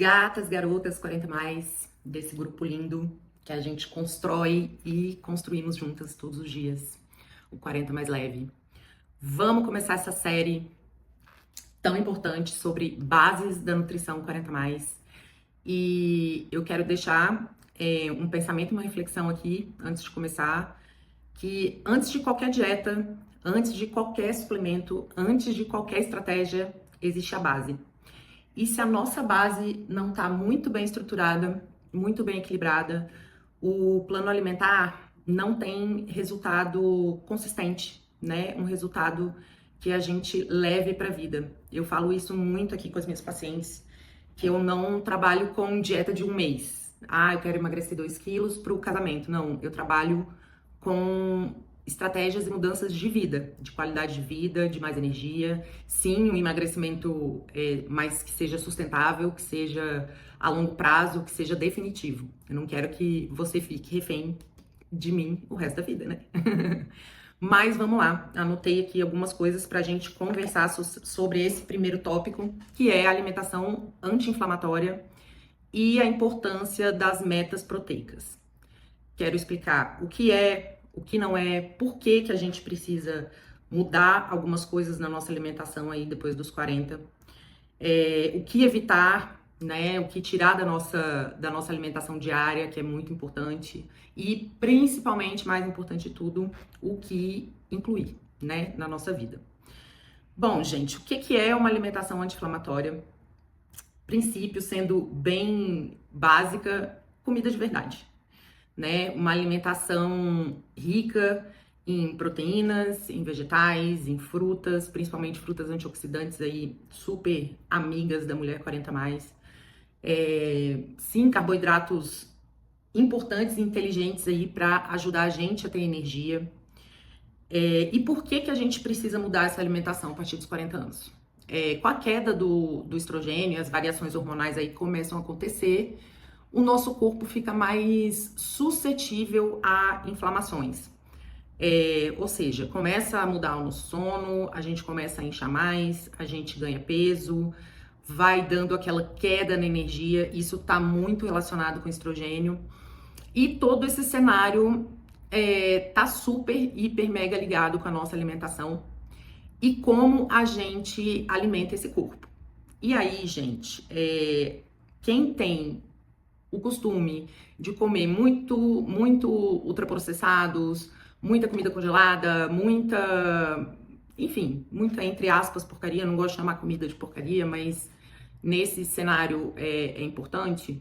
gatas, garotas, 40 mais, desse grupo lindo que a gente constrói e construímos juntas todos os dias, o 40 mais leve. Vamos começar essa série tão importante sobre bases da nutrição 40 mais. E eu quero deixar um pensamento, uma reflexão aqui antes de começar, que antes de qualquer dieta, antes de qualquer suplemento, antes de qualquer estratégia, existe a base. E se a nossa base não está muito bem estruturada, muito bem equilibrada, o plano alimentar não tem resultado consistente, né? Um resultado que a gente leve para a vida. Eu falo isso muito aqui com as minhas pacientes, que eu não trabalho com dieta de um mês. Ah, eu quero emagrecer 2 quilos para o casamento. Não, eu trabalho com estratégias e mudanças de vida, de qualidade de vida, de mais energia. Sim, um emagrecimento mas que seja sustentável, que seja a longo prazo, que seja definitivo. Eu não quero que você fique refém de mim o resto da vida, né? Mas vamos lá, anotei aqui algumas coisas para a gente conversar sobre esse primeiro tópico, que é a alimentação anti-inflamatória e a importância das metas proteicas. Quero explicar o que é, o que não é, por que que a gente precisa mudar algumas coisas na nossa alimentação aí depois dos 40, o que evitar, né, o que tirar da nossa alimentação diária, que é muito importante, e principalmente, mais importante de tudo, o que incluir, né, na nossa vida. Bom, gente, o que é uma alimentação anti-inflamatória? Princípio, sendo bem básica, comida de verdade, né? Uma alimentação rica em proteínas, em vegetais, em frutas, principalmente frutas antioxidantes aí, super amigas da mulher 40 mais. Sim, carboidratos importantes e inteligentes aí para ajudar a gente a ter energia. E por que que a gente precisa mudar essa alimentação a partir dos 40 anos? Com a queda do estrogênio, as variações hormonais aí começam a acontecer, o nosso corpo fica mais suscetível a inflamações. Ou seja, começa a mudar o nosso sono, a gente começa a inchar mais, a gente ganha peso, vai dando aquela queda na energia, isso está muito relacionado com estrogênio. E todo esse cenário tá super, hiper, mega ligado com a nossa alimentação e como a gente alimenta esse corpo. E aí, gente, quem tem o costume de comer muito ultraprocessados, muita comida congelada, enfim, muita, entre aspas, porcaria, não gosto de chamar comida de porcaria, mas nesse cenário é importante.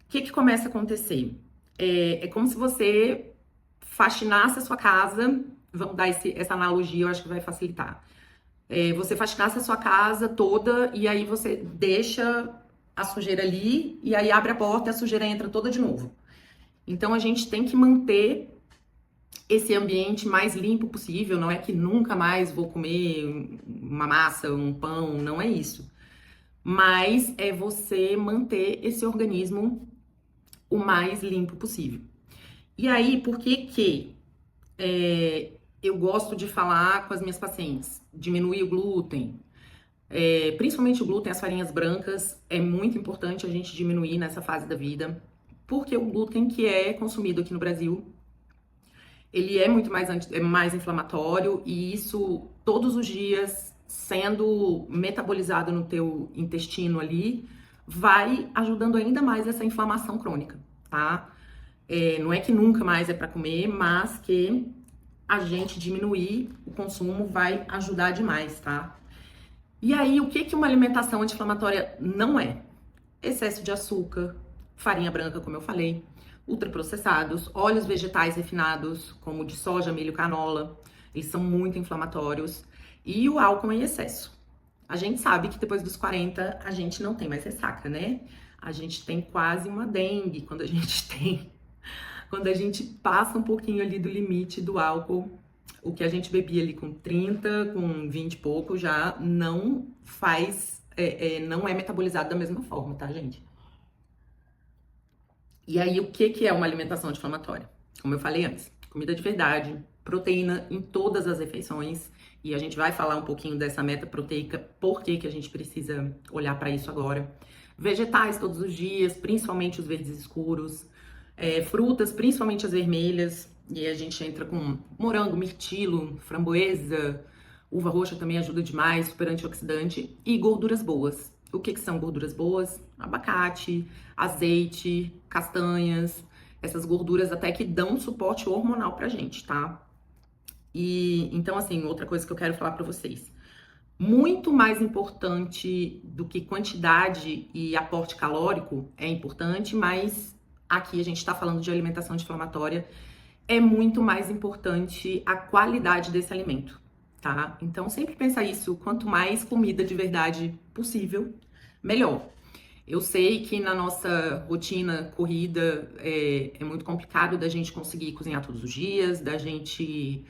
O que começa a acontecer? É como se você faxinasse a sua casa, vamos dar essa analogia, eu acho que vai facilitar. Você faxinasse a sua casa toda e aí você deixa a sujeira ali e aí abre a porta e a sujeira entra toda de novo. Então a gente tem que manter esse ambiente mais limpo possível, não é que nunca mais vou comer uma massa, um pão, não é isso. Mas é você manter esse organismo o mais limpo possível. E aí, por que eu gosto de falar com as minhas pacientes? Diminuir o glúten, principalmente o glúten, as farinhas brancas, é muito importante a gente diminuir nessa fase da vida, porque o glúten que é consumido aqui no Brasil, ele é muito mais inflamatório e isso todos os dias sendo metabolizado no teu intestino ali, vai ajudando ainda mais essa inflamação crônica, tá? Não é que nunca mais é para comer, mas que a gente diminuir o consumo vai ajudar demais, tá? E aí, o que uma alimentação anti-inflamatória não é? Excesso de açúcar, farinha branca, como eu falei, ultraprocessados, óleos vegetais refinados, como de soja, milho, canola, eles são muito inflamatórios, e o álcool em excesso. A gente sabe que depois dos 40 a gente não tem mais ressaca, né? A gente tem quase uma dengue quando a gente passa um pouquinho ali do limite do álcool. O que a gente bebia ali com 30, com 20 e pouco já não faz, não é metabolizado da mesma forma, tá, gente? E aí, o que é uma alimentação anti-inflamatória? Como eu falei antes, comida de verdade, proteína em todas as refeições, e a gente vai falar um pouquinho dessa meta proteica, por que a gente precisa olhar para isso agora. Vegetais todos os dias, principalmente os verdes escuros. Frutas, principalmente as vermelhas. E a gente entra com morango, mirtilo, framboesa, uva roxa também ajuda demais, super antioxidante. E gorduras boas. O que são gorduras boas? Abacate, azeite, castanhas, essas gorduras até que dão suporte hormonal pra gente, tá? E então, assim, outra coisa que eu quero falar pra vocês. Muito mais importante do que quantidade e aporte calórico é importante, mas aqui a gente tá falando de alimentação anti-inflamatória, é muito mais importante a qualidade desse alimento, tá? Então, sempre pensa isso, quanto mais comida de verdade possível, melhor. Eu sei que na nossa rotina corrida é muito complicado da gente conseguir cozinhar todos os dias, da gente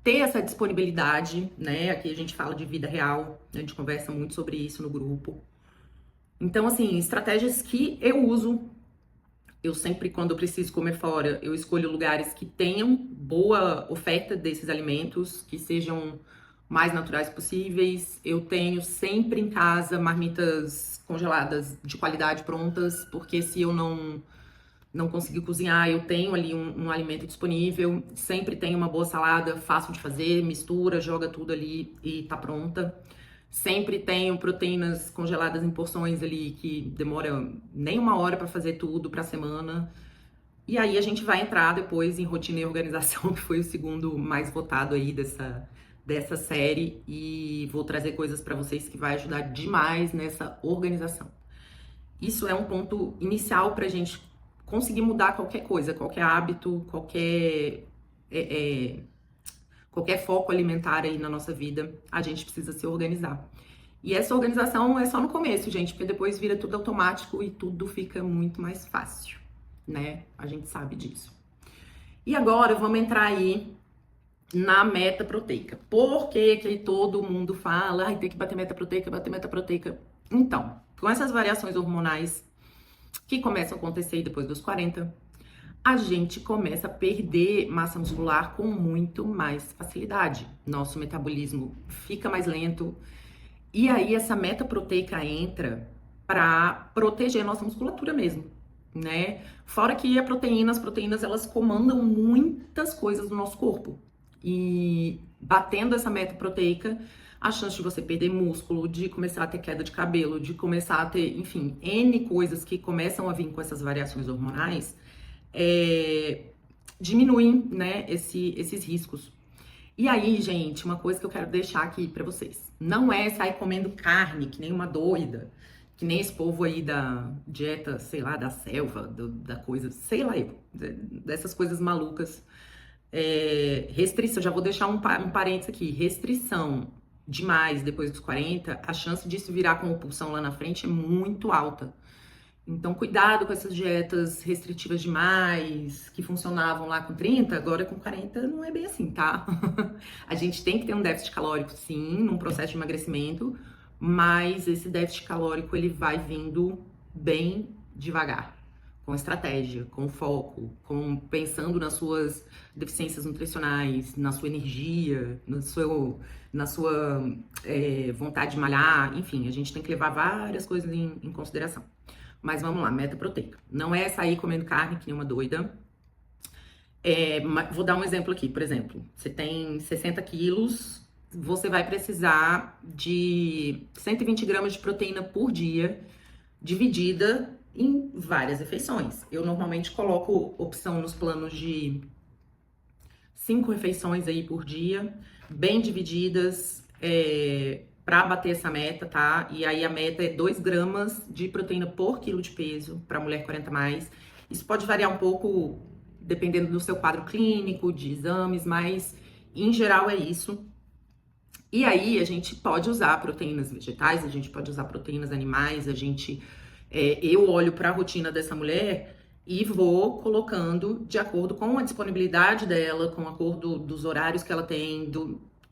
ter essa disponibilidade, né? Aqui a gente fala de vida real, a gente conversa muito sobre isso no grupo. Então, assim, estratégias que eu uso, eu sempre, quando eu preciso comer fora, eu escolho lugares que tenham boa oferta desses alimentos, que sejam mais naturais possíveis. Eu tenho sempre em casa marmitas congeladas de qualidade prontas, porque se eu não conseguir cozinhar, eu tenho ali um alimento disponível. Sempre tenho uma boa salada, fácil de fazer, mistura, joga tudo ali e tá pronta. Sempre tenho proteínas congeladas em porções ali que demora nem uma hora para fazer tudo pra semana. E aí a gente vai entrar depois em rotina e organização, que foi o segundo mais votado aí dessa série, e vou trazer coisas para vocês que vai ajudar demais nessa organização. Isso é um ponto inicial para a gente conseguir mudar qualquer coisa, qualquer hábito, qualquer foco alimentar aí na nossa vida, a gente precisa se organizar. E essa organização é só no começo, gente, porque depois vira tudo automático e tudo fica muito mais fácil, né? A gente sabe disso. E agora vamos entrar aí na meta proteica. Por que todo mundo fala, ai, tem que bater meta proteica, bater meta proteica? Então, com essas variações hormonais que começam a acontecer depois dos 40, a gente começa a perder massa muscular com muito mais facilidade. Nosso metabolismo fica mais lento. E aí essa meta proteica entra para proteger a nossa musculatura mesmo, né? Fora que as proteínas elas comandam muitas coisas do nosso corpo. E batendo essa meta proteica, a chance de você perder músculo, de começar a ter queda de cabelo, de começar a ter, enfim, N coisas que começam a vir com essas variações hormonais, diminuem, né, esses riscos. E aí, gente, uma coisa que eu quero deixar aqui pra vocês. Não é sair comendo carne, que nem uma doida, que nem esse povo aí da dieta, sei lá, da selva, da coisa, sei lá eu, dessas coisas malucas. Restrição, já vou deixar um parênteses aqui. Restrição demais depois dos 40, a chance disso virar compulsão lá na frente é muito alta. Então, cuidado com essas dietas restritivas demais, que funcionavam lá com 30, agora com 40 não é bem assim, tá? A gente tem que ter um déficit calórico, sim, num processo de emagrecimento, mas esse déficit calórico, ele vai vindo bem devagar, com estratégia, com foco, pensando nas suas deficiências nutricionais, na sua energia, na sua vontade de malhar, enfim, a gente tem que levar várias coisas em consideração. Mas vamos lá, meta proteica. Não é sair comendo carne que nem uma doida. Vou dar um exemplo aqui, por exemplo. Você tem 60 quilos, você vai precisar de 120 gramas de proteína por dia, dividida em várias refeições. Eu normalmente coloco opção nos planos de 5 refeições aí por dia, bem divididas, para bater essa meta, tá? E aí a meta é 2 gramas de proteína por quilo de peso para mulher 40 mais. Isso pode variar um pouco dependendo do seu quadro clínico, de exames, mas em geral é isso. E aí a gente pode usar proteínas vegetais, a gente pode usar proteínas animais, eu olho para a rotina dessa mulher e vou colocando de acordo com a disponibilidade dela, com o acordo dos horários que ela tem,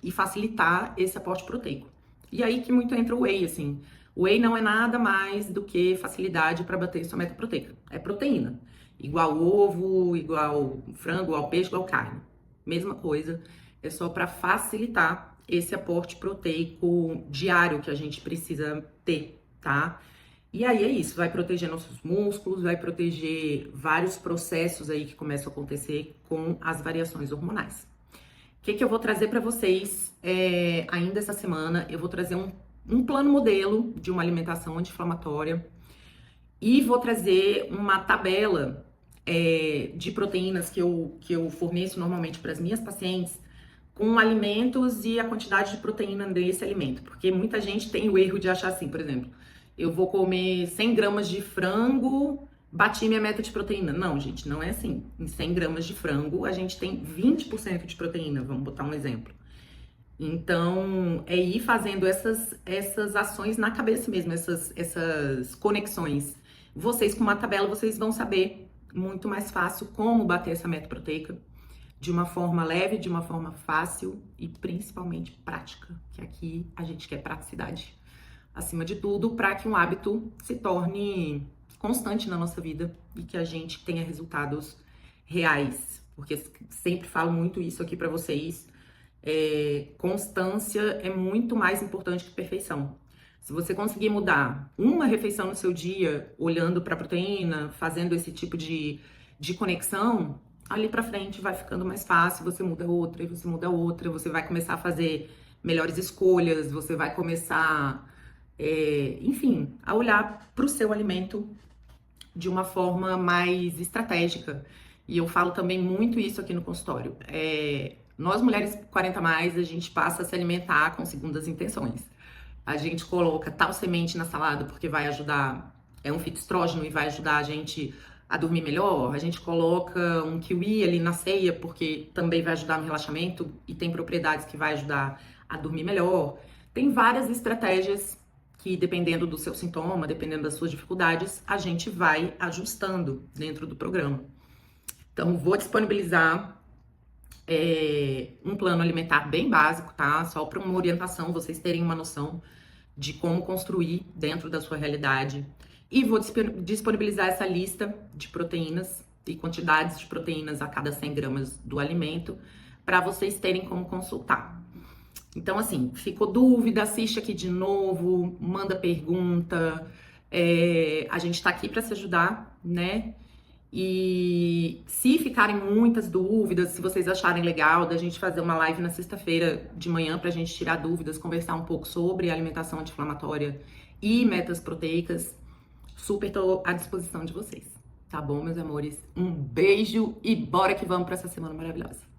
e facilitar esse aporte proteico. E aí que muito entra o whey, assim. O whey não é nada mais do que facilidade para bater sua meta proteica. É proteína. Igual ovo, igual frango, igual peixe, igual carne. Mesma coisa. É só para facilitar esse aporte proteico diário que a gente precisa ter tá? E aí é isso, vai proteger nossos músculos, vai proteger vários processos aí que começam a acontecer com as variações hormonais. O que eu vou trazer para vocês ainda essa semana? Eu vou trazer um plano modelo de uma alimentação anti-inflamatória e vou trazer uma tabela de proteínas que eu forneço normalmente para as minhas pacientes com alimentos e a quantidade de proteína desse alimento. Porque muita gente tem o erro de achar assim, por exemplo, eu vou comer 100 gramas de frango, bati minha meta de proteína. Não, gente, não é assim. Em 100 gramas de frango, a gente tem 20% de proteína, vamos botar um exemplo. Então, é ir fazendo essas ações na cabeça mesmo, essas conexões. Vocês, com uma tabela, vocês vão saber muito mais fácil como bater essa meta proteica de uma forma leve, de uma forma fácil e principalmente prática, que aqui a gente quer praticidade acima de tudo, para que um hábito se torne constante na nossa vida e que a gente tenha resultados reais. Porque sempre falo muito isso aqui para vocês. Constância é muito mais importante que perfeição. Se você conseguir mudar uma refeição no seu dia, olhando para a proteína, fazendo esse tipo de conexão, ali para frente vai ficando mais fácil, você muda outra e você muda outra, você vai começar a fazer melhores escolhas, você vai começar, enfim, a olhar para o seu alimento de uma forma mais estratégica. E eu falo também muito isso aqui no consultório. Nós, mulheres 40 mais, a gente passa a se alimentar com segundas intenções. A gente coloca tal semente na salada porque vai ajudar, é um fitoestrógeno e vai ajudar a gente a dormir melhor. A gente coloca um kiwi ali na ceia porque também vai ajudar no relaxamento e tem propriedades que vai ajudar a dormir melhor. Tem várias estratégias que, dependendo do seu sintoma, dependendo das suas dificuldades, a gente vai ajustando dentro do programa. Então, vou disponibilizar um plano alimentar bem básico, tá? Só para uma orientação, vocês terem uma noção de como construir dentro da sua realidade. E vou disponibilizar essa lista de proteínas e quantidades de proteínas a cada 100 gramas do alimento para vocês terem como consultar. Então, assim, ficou dúvida, assiste aqui de novo, manda pergunta. A gente tá aqui para se ajudar, né? E se ficarem muitas dúvidas, se vocês acharem legal da gente fazer uma live na sexta-feira de manhã pra gente tirar dúvidas, conversar um pouco sobre alimentação anti-inflamatória e metas proteicas, super tô à disposição de vocês. Tá bom, meus amores? Um beijo e bora que vamos pra essa semana maravilhosa.